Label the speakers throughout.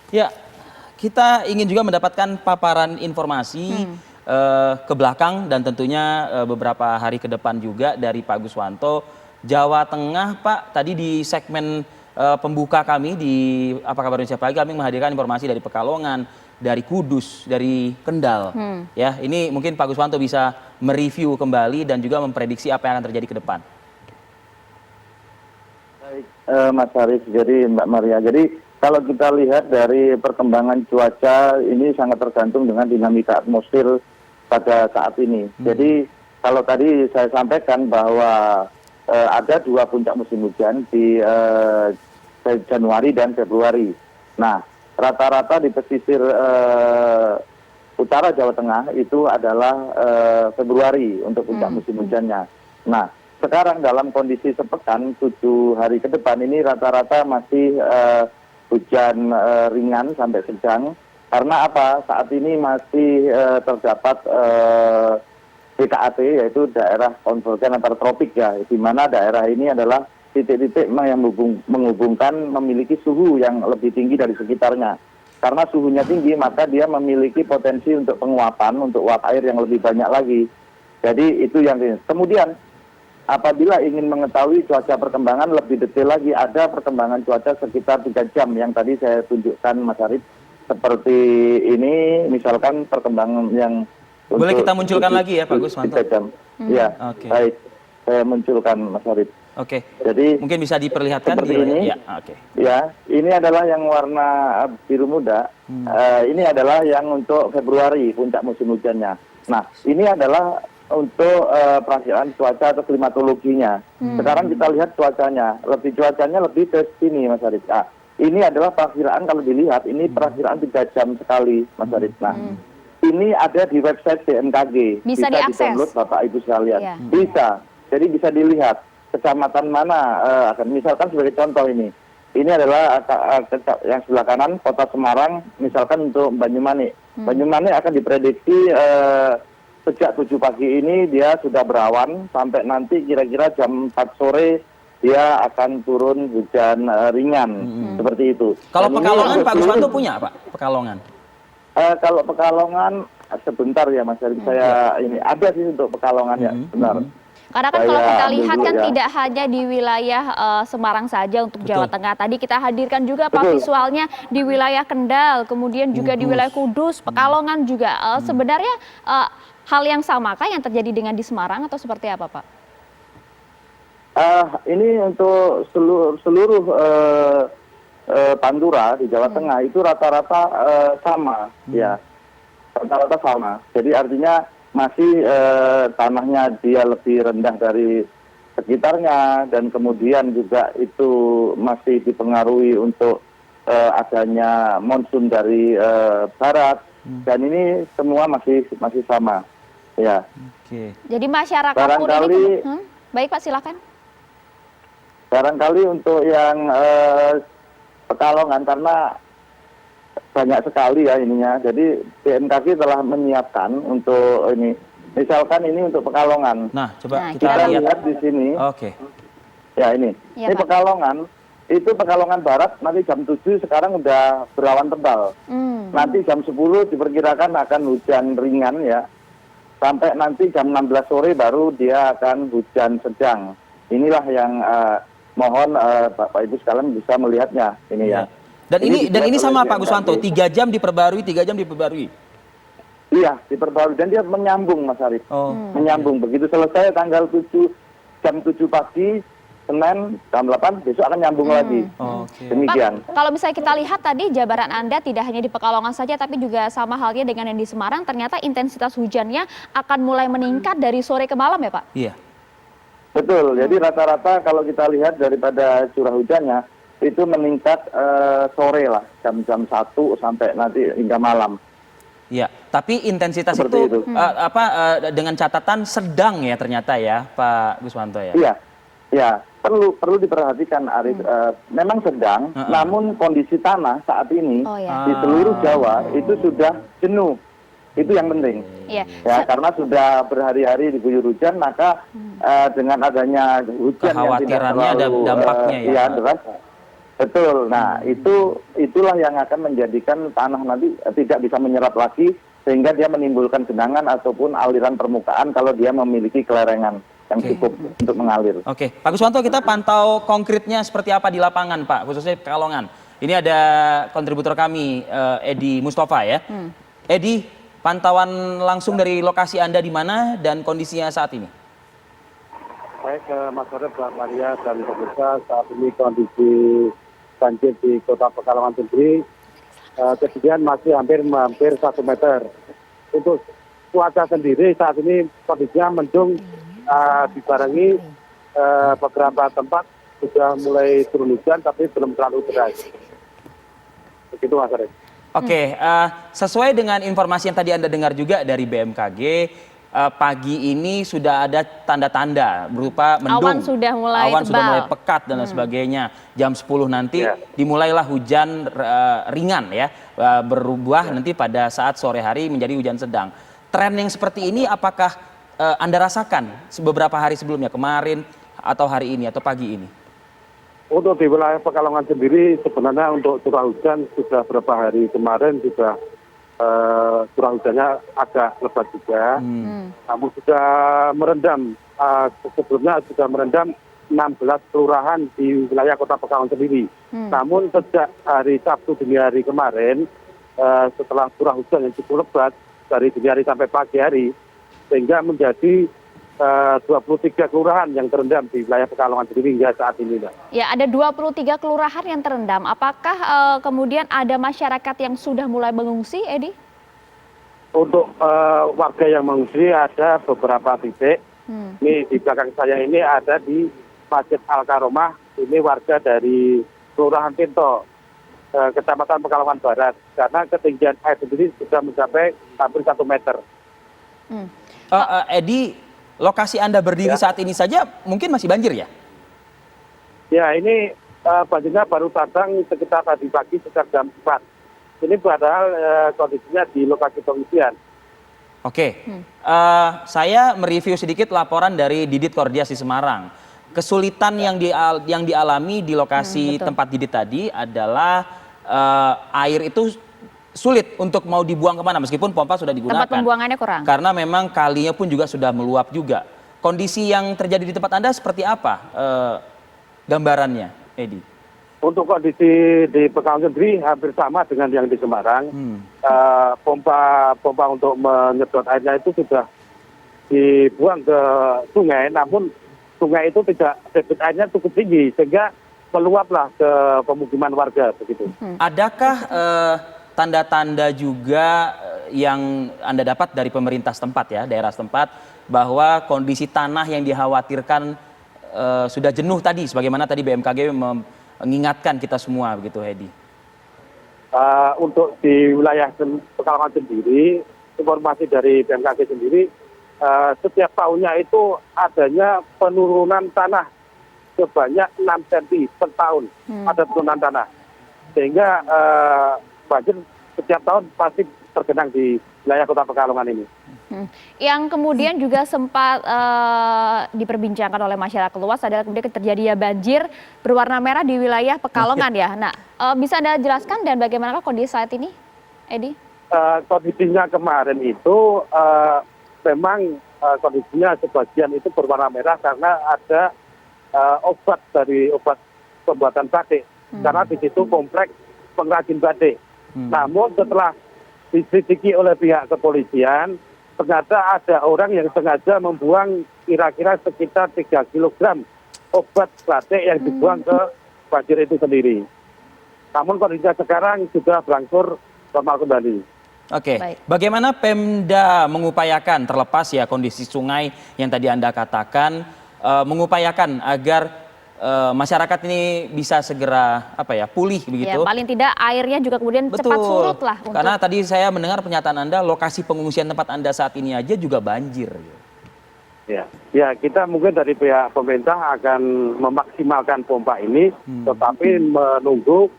Speaker 1: Ya, kita ingin juga mendapatkan paparan informasi ke belakang dan tentunya beberapa hari ke depan juga dari Pak Guswanto. Jawa Tengah, Pak, tadi di segmen pembuka kami di Apa Kabar Indonesia Pagi kami menghadirkan informasi dari Pekalongan, dari Kudus, dari Kendal. Ya, ini mungkin Pak Guswanto bisa mereview kembali dan juga memprediksi apa yang akan terjadi ke depan.
Speaker 2: Baik, Mas Haris, jadi Mbak Maria. Jadi kalau kita lihat dari perkembangan cuaca ini sangat tergantung dengan dinamika atmosfer pada saat ini. Jadi kalau tadi saya sampaikan bahwa ada 2 puncak musim hujan di Januari dan Februari. Nah, rata-rata di pesisir utara Jawa Tengah itu adalah Februari untuk puncak musim hujannya. Nah, sekarang dalam kondisi sepekan 7 hari ke depan ini rata-rata masih hujan ringan sampai sedang. Karena apa? Saat ini masih terdapat DKAT, yaitu daerah konvergen antar tropik ya, di mana daerah ini adalah titik-titik yang menghubungkan memiliki suhu yang lebih tinggi dari sekitarnya. Karena suhunya tinggi, maka dia memiliki potensi untuk penguapan, untuk uap air yang lebih banyak lagi. Jadi itu yang ini. Kemudian apabila ingin mengetahui cuaca perkembangan lebih detail lagi, ada perkembangan cuaca sekitar 3 jam yang tadi saya tunjukkan Mas Arif. Seperti ini, misalkan perkembangan yang
Speaker 1: boleh kita munculkan lagi ya Pak Guswanto?
Speaker 2: 3 jam. Ya, baik. Saya munculkan Mas Arif.
Speaker 1: Oke.
Speaker 2: Jadi
Speaker 1: mungkin bisa diperlihatkan
Speaker 2: seperti ini.
Speaker 1: Ya,
Speaker 2: ya, ini adalah yang warna biru muda. Ini adalah yang untuk Februari puncak musim hujannya. Nah, ini adalah untuk perakiraan cuaca atau klimatologinya. Sekarang kita lihat cuacanya lebih ke sini Mas Arif. Nah, ini adalah perakiraan, kalau dilihat ini perakiraan 3 jam sekali Mas Arif. Nah, ini ada di website BMKG.
Speaker 3: Bisa
Speaker 2: di-download Bapak Ibu sekalian.
Speaker 3: Ya.
Speaker 2: Bisa. Jadi bisa dilihat kecamatan mana akan, misalkan sebagai contoh ini. Ini adalah yang sebelah kanan Kota Semarang, misalkan untuk Banyumanik. Banyumanik akan diprediksi sejak 7 pagi ini dia sudah berawan sampai nanti kira-kira jam 4 sore dia akan turun hujan ringan seperti itu.
Speaker 1: Kalau
Speaker 2: Dan
Speaker 1: Pekalongan Pak Guswanto punya Pak? Pekalongan?
Speaker 2: Kalau Pekalongan sebentar ya Mas Arif, saya ini ada sih untuk Pekalongan ya, benar.
Speaker 3: Karena kan kalau kita lihat kan tidak hanya di wilayah Semarang saja untuk Jawa Tengah. Tadi kita hadirkan juga Pak visualnya di wilayah Kendal, kemudian juga di wilayah Kudus, Pekalongan juga. Sebenarnya hal yang samakah yang terjadi dengan di Semarang atau seperti apa Pak?
Speaker 2: Ini untuk seluruh Pantura di Jawa Tengah itu rata-rata sama, ya, rata-rata sama. Jadi artinya masih tanahnya dia lebih rendah dari sekitarnya, dan kemudian juga itu masih dipengaruhi untuk adanya monsun dari barat, dan ini semua masih sama, ya.
Speaker 3: Jadi masyarakat
Speaker 2: barangkali,
Speaker 3: pun ini, baik Pak silakan.
Speaker 2: Barangkali untuk yang Pekalongan, karena banyak sekali ya ininya. Jadi BMKG telah menyiapkan untuk ini. Misalkan ini untuk Pekalongan.
Speaker 1: Nah, coba
Speaker 2: kita lihat di sini. Ya ini.
Speaker 3: Ya,
Speaker 2: ini Pak. Pekalongan. Itu Pekalongan Barat nanti jam 7 sekarang udah berawan tebal. Nanti jam 10 diperkirakan akan hujan ringan ya. Sampai nanti jam 16 sore baru dia akan hujan sedang. Inilah yang mohon Bapak Ibu sekalian bisa melihatnya ini ya.
Speaker 1: Dan ini sama Pak Guswanto, 3 jam diperbarui, 3 jam diperbarui.
Speaker 2: Iya, diperbarui, dan dia menyambung Mas Arif. Menyambung. Begitu selesai tanggal 7 jam 7 pagi Senin jam 8 besok akan nyambung lagi. Demikian.
Speaker 3: Pak, kalau misalnya kita lihat tadi jabaran Anda tidak hanya di Pekalongan saja tapi juga sama halnya dengan yang di Semarang, ternyata intensitas hujannya akan mulai meningkat dari sore ke malam ya Pak?
Speaker 1: Iya.
Speaker 2: Betul, jadi rata-rata kalau kita lihat daripada curah hujannya itu meningkat sore lah, jam-jam 1 sampai nanti hingga malam.
Speaker 1: Iya, tapi intensitas
Speaker 2: Seperti
Speaker 1: itu dengan catatan sedang ya ternyata ya Pak Guswanto ya?
Speaker 2: Iya, ya perlu diperhatikan Arif, memang sedang, namun kondisi tanah saat ini di seluruh Jawa itu sudah jenuh. Itu yang penting. Ya, karena sudah berhari-hari diguyur hujan, maka dengan adanya hujan yang tidak terlalu
Speaker 1: ada dampaknya ya.
Speaker 2: Deras, Betul. Nah, itulah yang akan menjadikan tanah nanti tidak bisa menyerap lagi sehingga dia menimbulkan genangan ataupun aliran permukaan kalau dia memiliki kelerengan yang cukup untuk mengalir.
Speaker 1: Oke, Pak Guswanto, kita pantau konkretnya seperti apa di lapangan, Pak, khususnya Pekalongan. Ini ada kontributor kami, Edi Mustafa ya. Edi, pantauan langsung dari lokasi Anda di mana dan kondisinya saat ini?
Speaker 4: Baik, Mas Sore, Mbak Maria dan pemirsa, saat ini kondisi banjir di Kota Pekalongan sendiri ketinggian masih hampir 1 meter. Untuk cuaca sendiri saat ini kondisinya mendung, dibarengi beberapa tempat sudah mulai turun hujan tapi belum terlalu deras. Begitu, Mas Sore.
Speaker 1: Oke, sesuai dengan informasi yang tadi Anda dengar juga dari BMKG, pagi ini sudah ada tanda-tanda berupa mendung.
Speaker 3: Awan sudah mulai
Speaker 1: Awan sudah
Speaker 3: tebal.
Speaker 1: mulai pekat dan lain sebagainya. Jam 10 nanti dimulailah hujan ringan ya, berubah nanti pada saat sore hari menjadi hujan sedang. Tren yang seperti ini apakah Anda rasakan beberapa hari sebelumnya, kemarin atau hari ini atau pagi ini?
Speaker 4: Untuk di wilayah Pekalongan sendiri sebenarnya untuk curah hujan sudah beberapa hari kemarin sudah curah hujannya agak lebat juga. Namun sudah merendam, sebelumnya sudah merendam 16 kelurahan di wilayah Kota Pekalongan sendiri. Namun sejak hari Sabtu dini hari kemarin, setelah curah hujan yang cukup lebat dari dini hari sampai pagi hari, sehingga menjadi 23 kelurahan yang terendam di wilayah Pekalongan sendiri hingga saat ini.
Speaker 3: Ya, ada 23 kelurahan yang terendam. Apakah kemudian ada masyarakat yang sudah mulai mengungsi, Edi?
Speaker 4: Untuk warga yang mengungsi ada beberapa titik. Ini di belakang saya ini ada di Masjid Al-Karomah. Ini warga dari Kelurahan Pinto, Kecamatan Pekalongan Barat. Karena ketinggian air sendiri sudah mencapai hampir 1 meter.
Speaker 1: Edi, lokasi Anda berdiri saat ini saja mungkin masih banjir ya?
Speaker 4: Ya, ini banjirnya baru datang sekitar tadi pagi sekitar jam 4. Ini padahal kondisinya di lokasi pengungsian.
Speaker 1: Oke, saya mereview sedikit laporan dari Didit Kordias di Semarang. Kesulitan yang dialami di lokasi tempat Didit tadi adalah air itu sulit untuk mau dibuang kemana meskipun pompa sudah digunakan.
Speaker 3: Tempat pembuangannya kurang.
Speaker 1: Karena memang kalinya pun juga sudah meluap juga. Kondisi yang terjadi di tempat Anda seperti apa gambarannya, Edi?
Speaker 4: Untuk kondisi di Pekalongan sendiri hampir sama dengan yang di Semarang. Pompa untuk menyedot airnya itu sudah dibuang ke sungai, namun sungai itu tidak, debit airnya cukup tinggi sehingga meluaplah ke pemukiman warga begitu.
Speaker 1: Adakah tanda-tanda juga yang Anda dapat dari pemerintah setempat ya, daerah setempat, bahwa kondisi tanah yang dikhawatirkan sudah jenuh tadi, sebagaimana tadi BMKG mengingatkan kita semua begitu, Edi?
Speaker 4: Untuk di wilayah Pekalongan sendiri, informasi dari BMKG sendiri, setiap tahunnya itu adanya penurunan tanah sebanyak 6 cm per tahun, ada penurunan tanah. Sehingga banjir setiap tahun pasti tergenang di wilayah Kota Pekalongan ini.
Speaker 3: Yang kemudian juga sempat diperbincangkan oleh masyarakat luas adalah kemudian terjadinya banjir berwarna merah di wilayah Pekalongan ya. Nah, bisa Anda jelaskan dan bagaimana kondisi saat ini, Edi?
Speaker 4: Kondisinya kemarin itu memang kondisinya sebagian itu berwarna merah karena ada obat pembuatan batik. Karena di situ kompleks pengrajin batik. Namun setelah diselidiki oleh pihak kepolisian, ternyata ada orang yang sengaja membuang kira-kira sekitar 3 kg obat batik yang dibuang ke banjir itu sendiri. Namun kondisinya sekarang sudah berangsur normal kembali.
Speaker 1: Oke, bagaimana Pemda mengupayakan, terlepas ya kondisi sungai yang tadi Anda katakan, mengupayakan agar masyarakat ini bisa segera pulih begitu.
Speaker 3: Ya, paling tidak airnya juga kemudian cepat surut lah.
Speaker 1: Karena tadi saya mendengar pernyataan Anda, lokasi pengungsian tempat Anda saat ini aja juga banjir.
Speaker 4: Ya, kita mungkin dari pihak pemerintah akan memaksimalkan pompa ini, tetapi menunggu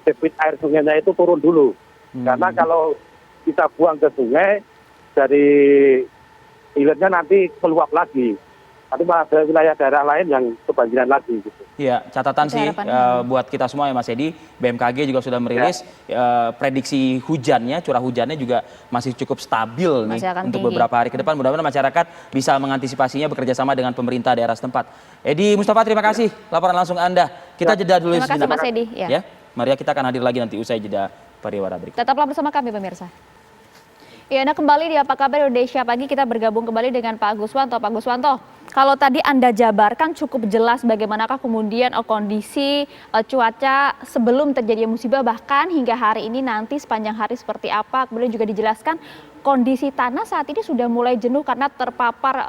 Speaker 4: debit air sungainya itu turun dulu. Karena kalau kita buang ke sungai, dari hilirnya nanti keluap lagi. Tapi ada wilayah daerah lain yang kebanjiran lagi gitu.
Speaker 1: Iya, catatan
Speaker 3: Itu
Speaker 1: sih
Speaker 3: harapannya.
Speaker 1: buat kita semua ya Mas Edi. BMKG juga sudah merilis prediksi hujannya, curah hujannya juga masih cukup stabil nih
Speaker 3: Masih akan
Speaker 1: untuk
Speaker 3: tinggi.
Speaker 1: beberapa hari ke depan. Mudah-mudahan masyarakat bisa mengantisipasinya bekerja sama dengan pemerintah daerah setempat. Edi Mustafa, terima kasih laporan langsung Anda. Kita jeda dulu
Speaker 3: Terima kasih
Speaker 1: sejenak.
Speaker 3: Mas Edi. Ya.
Speaker 1: Ya, Maria, kita akan hadir lagi nanti usai jeda pariwara berikut.
Speaker 3: Tetaplah bersama kami pemirsa. Ya, Anda kembali di Apa Kabar Indonesia Pagi. Kita bergabung kembali dengan Pak Guswanto. Pak Guswanto, kalau tadi Anda jabarkan cukup jelas bagaimanakah kemudian kondisi cuaca sebelum terjadi musibah, bahkan hingga hari ini nanti sepanjang hari seperti apa. Kemudian juga dijelaskan kondisi tanah saat ini sudah mulai jenuh karena terpapar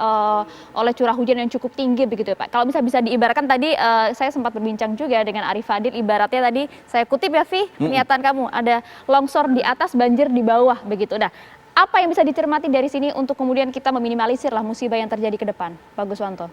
Speaker 3: oleh curah hujan yang cukup tinggi begitu ya Pak. Kalau bisa diibaratkan tadi saya sempat berbincang juga dengan Arif Fadil, ibaratnya tadi saya kutip ya Vi, niatan kamu ada longsor di atas, banjir di bawah begitu. Nah, apa yang bisa dicermati dari sini untuk kemudian kita meminimalisir lah musibah yang terjadi ke depan, Pak Guswanto?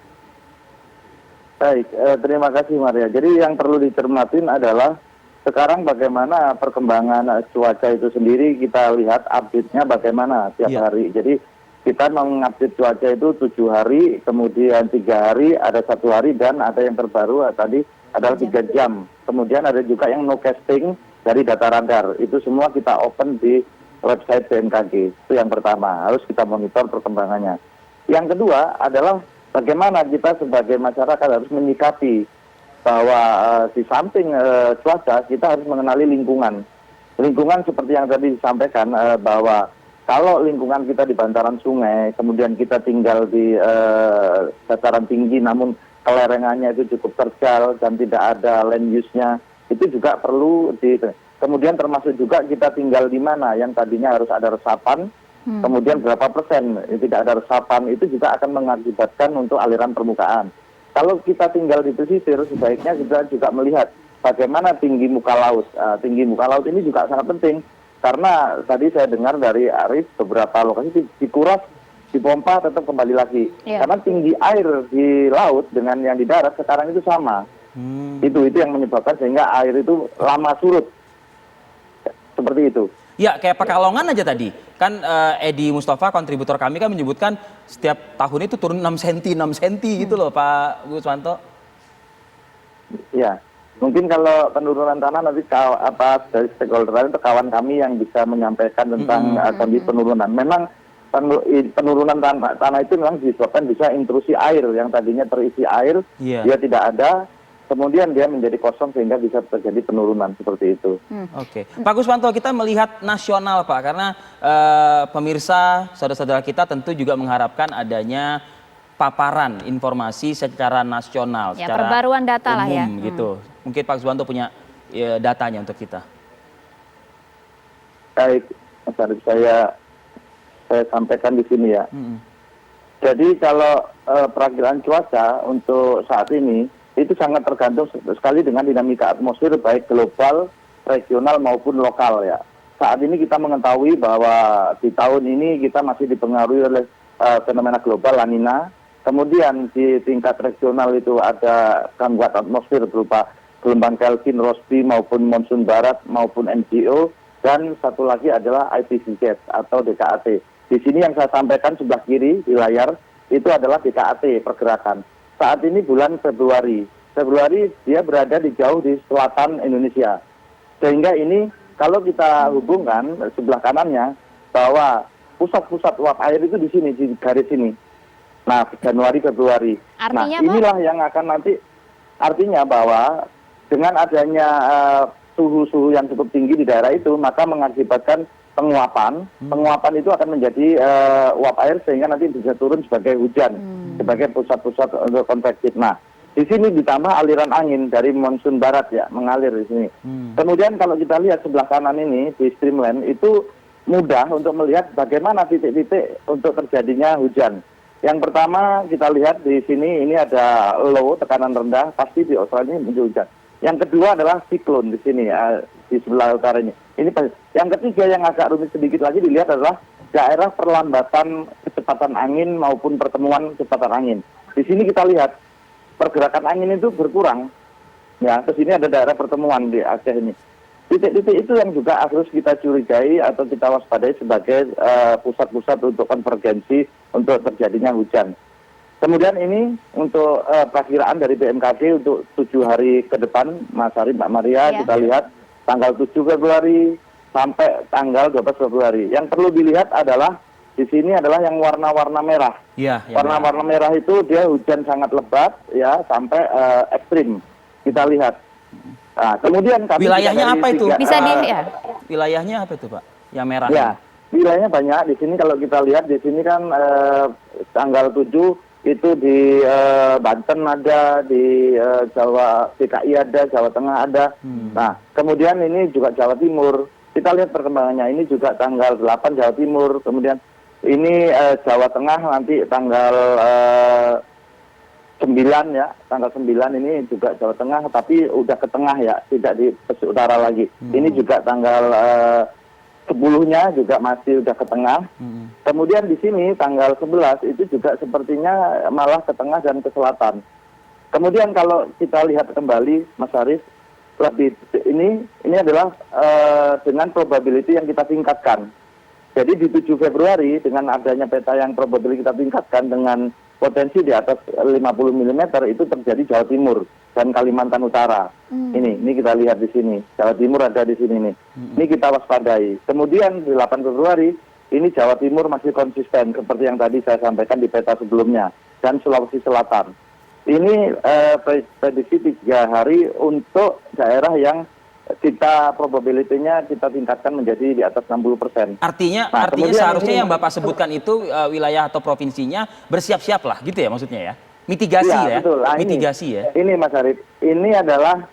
Speaker 2: Baik, terima kasih Maria. Jadi yang perlu dicermatin adalah sekarang bagaimana perkembangan cuaca itu sendiri, kita lihat update-nya bagaimana tiap hari. Jadi kita mengupdate cuaca itu 7 hari, kemudian 3 hari, ada 1 hari, dan ada yang terbaru tadi adalah 3 jam. Kemudian ada juga yang no casting dari data radar. Itu semua kita open di website BMKG. Itu yang pertama, harus kita monitor perkembangannya. Yang kedua adalah bagaimana kita sebagai masyarakat harus menyikapi bahwa di samping cuaca, kita harus mengenali lingkungan. Lingkungan seperti yang tadi disampaikan, bahwa kalau lingkungan kita di bantaran sungai, kemudian kita tinggal di dataran tinggi, namun kelerengannya itu cukup terjal dan tidak ada land use-nya, itu juga perlu kemudian termasuk juga kita tinggal di mana, yang tadinya harus ada resapan, kemudian berapa persen tidak ada resapan, itu juga akan mengakibatkan untuk aliran permukaan. Kalau kita tinggal di pesisir, sebaiknya kita juga melihat bagaimana tinggi muka laut. Tinggi muka laut ini juga sangat penting, karena tadi saya dengar dari Arif, beberapa lokasi dikuras, dipompa, tetap kembali lagi. Karena tinggi air di laut dengan yang di darat sekarang itu sama. Itu yang menyebabkan sehingga air itu lama surut. Seperti itu.
Speaker 1: Ya, kayak Pekalongan aja tadi. Kan Edi Mustafa, kontributor kami kan menyebutkan setiap tahun itu turun 6 cm gitu loh Pak Guswanto.
Speaker 2: Ya, mungkin kalau penurunan tanah nanti dari stakeholder lain atau kawan kami yang bisa menyampaikan tentang kondisi penurunan. Memang penurunan tanah itu memang disebabkan bisa intrusi air yang tadinya terisi air, dia tidak ada. Kemudian dia menjadi kosong sehingga bisa terjadi penurunan seperti itu.
Speaker 1: Oke, Pak Guswanto, kita melihat nasional Pak, karena pemirsa, saudara-saudara kita tentu juga mengharapkan adanya paparan informasi secara nasional,
Speaker 3: Ya,
Speaker 1: secara
Speaker 3: perbaruan data lah ya.
Speaker 1: gitu. Mungkin Pak Guswanto punya datanya untuk kita.
Speaker 2: Baik, Mas Arif, saya sampaikan di sini ya. Jadi kalau perakilan cuaca untuk saat ini itu sangat tergantung sekali dengan dinamika atmosfer baik global, regional maupun lokal ya. Saat ini kita mengetahui bahwa di tahun ini kita masih dipengaruhi oleh fenomena global La Nina. Kemudian di tingkat regional itu ada gangguan atmosfer berupa gelombang Kelvin, Rossby maupun monsun barat maupun NGO, dan satu lagi adalah IPCZ atau DKAT. Di sini yang saya sampaikan sebelah kiri di layar itu adalah DKAT pergerakan. Saat ini bulan Februari dia berada di jauh di selatan Indonesia. Sehingga ini kalau kita hubungkan sebelah kanannya bahwa pusat-pusat uap air itu di sini, di garis ini. Nah, Januari, Februari.
Speaker 3: Artinya,
Speaker 2: nah, inilah yang akan nanti, artinya bahwa dengan adanya suhu-suhu yang cukup tinggi di daerah itu, maka mengakibatkan penguapan itu akan menjadi uap air sehingga nanti bisa turun sebagai hujan, sebagai pusat-pusat untuk konvektif. Nah, di sini ditambah aliran angin dari monsun barat ya, mengalir di sini. Kemudian kalau kita lihat sebelah kanan ini di streamline itu mudah untuk melihat bagaimana titik-titik untuk terjadinya hujan. Yang pertama kita lihat di sini ini ada low, tekanan rendah, pasti di Australia ini muncul hujan. Yang kedua adalah siklon di sini di sebelah utara ini. Yang ketiga yang agak rumit sedikit lagi dilihat adalah daerah perlambatan kecepatan angin maupun pertemuan kecepatan angin. Di sini kita lihat pergerakan angin itu berkurang. Ya, ke sini ada daerah pertemuan di Aceh ini. Titik-titik itu yang juga harus kita curigai atau kita waspadai sebagai pusat-pusat untuk konvergensi untuk terjadinya hujan. Kemudian ini untuk perakiraan dari BMKG untuk 7 hari ke depan, Mas Arif, Mbak Maria, kita lihat tanggal 7 Februari sampai tanggal 12 Februari. Yang perlu dilihat adalah di sini adalah yang warna-warna merah.
Speaker 1: Iya,
Speaker 2: Warna-warna merah itu dia hujan sangat lebat ya sampai ekstrim. Kita lihat. Nah, kemudian kami
Speaker 1: wilayahnya apa itu?
Speaker 3: Bisa ya?
Speaker 1: Wilayahnya apa itu, Pak? Yang merah.
Speaker 2: Ya, wilayahnya banyak. Di sini kalau kita lihat di sini kan tanggal 7 itu di Banten ada, di Jawa DKI ada, Jawa Tengah ada. Nah, kemudian ini juga Jawa Timur. Kita lihat perkembangannya. Ini juga tanggal 8 Jawa Timur. Kemudian ini Jawa Tengah nanti tanggal 9 ya, tanggal 9 ini juga Jawa Tengah, tapi udah ke tengah ya, tidak di pesisir utara lagi. Ini juga tanggal 10-nya juga masih udah ke tengah. Kemudian di sini tanggal 11 itu juga sepertinya malah ke tengah dan ke selatan. Kemudian kalau kita lihat kembali, Mas Arif, lebih ini adalah dengan probability yang kita tingkatkan. Jadi di 7 Februari dengan adanya peta yang probability kita tingkatkan dengan potensi di atas 50 mm itu terjadi Jawa Timur dan Kalimantan Utara. Ini kita lihat di sini. Jawa Timur ada di sini nih. Ini kita waspadai. Kemudian di 8 Februari ini Jawa Timur masih konsisten seperti yang tadi saya sampaikan di peta sebelumnya dan Sulawesi Selatan. Ini prediksi 3 hari untuk daerah yang kita probability-nya kita tingkatkan menjadi di atas 60%.
Speaker 1: Artinya seharusnya yang Bapak sebutkan itu wilayah atau provinsinya bersiap-siap lah gitu ya maksudnya ya. Mitigasi ya.
Speaker 2: Betul. Nah,
Speaker 1: mitigasi ya.
Speaker 2: Ini Mas Arif, ini adalah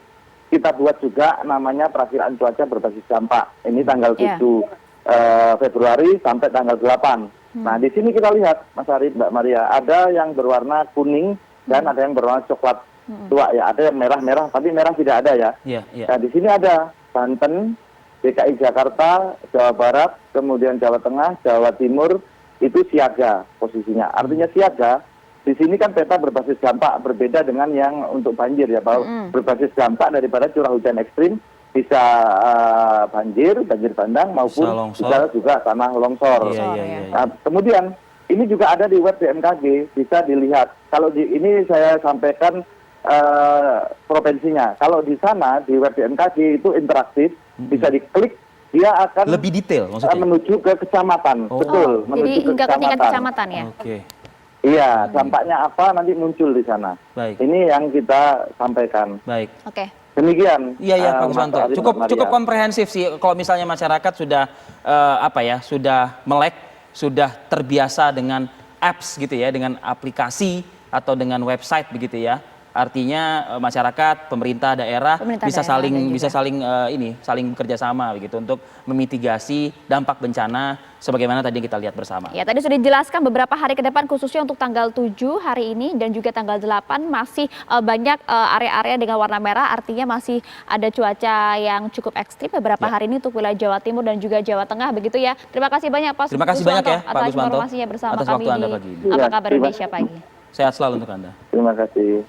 Speaker 2: kita buat juga namanya perakiraan cuaca berbasis dampak. Ini tanggal 7 Februari sampai tanggal 8. Nah, di sini kita lihat Mas Arif, Mbak Maria, ada yang berwarna kuning dan ada yang berwarna coklat tua ya, ada yang merah-merah, tapi merah tidak ada ya. Nah, di sini ada Banten, DKI Jakarta, Jawa Barat, kemudian Jawa Tengah, Jawa Timur, itu siaga posisinya. Artinya siaga, di sini kan peta berbasis dampak berbeda dengan yang untuk banjir ya, bahwa berbasis dampak daripada curah hujan ekstrim bisa banjir bandang maupun bisa juga tanah longsor. Nah, kemudian ini juga ada di web BMKG, bisa dilihat. Kalau ini saya sampaikan provinsinya. Kalau di sana di web BMKG itu interaktif, bisa diklik, dia akan
Speaker 1: lebih detail maksudnya
Speaker 2: menuju ke kecamatan. Betul,
Speaker 3: jadi hingga ke tingkat kecamatan ya.
Speaker 2: Iya, dampaknya apa nanti muncul di sana. Ini yang kita sampaikan. Demikian.
Speaker 1: Iya Pak Guswanto. Cukup komprehensif sih kalau misalnya masyarakat sudah sudah melek, sudah terbiasa dengan apps gitu ya, dengan aplikasi atau dengan website begitu ya. Artinya masyarakat, pemerintah daerah bisa saling bekerja sama begitu untuk memitigasi dampak bencana sebagaimana tadi yang kita lihat bersama.
Speaker 3: Ya, tadi sudah dijelaskan beberapa hari ke depan khususnya untuk tanggal 7 hari ini dan juga tanggal 8 masih banyak area-area dengan warna merah, artinya masih ada cuaca yang cukup ekstrim beberapa hari ini untuk wilayah Jawa Timur dan juga Jawa Tengah begitu ya. Terima kasih banyak Pak Guswanto.
Speaker 1: Terima kasih banyak ya Pak Guswanto
Speaker 3: informasinya bersama
Speaker 1: atas
Speaker 3: kami
Speaker 1: waktu Anda
Speaker 3: di
Speaker 1: pagi ini.
Speaker 3: Apa Kabar Indonesia Pagi.
Speaker 1: Sehat selalu untuk Anda.
Speaker 2: Terima kasih.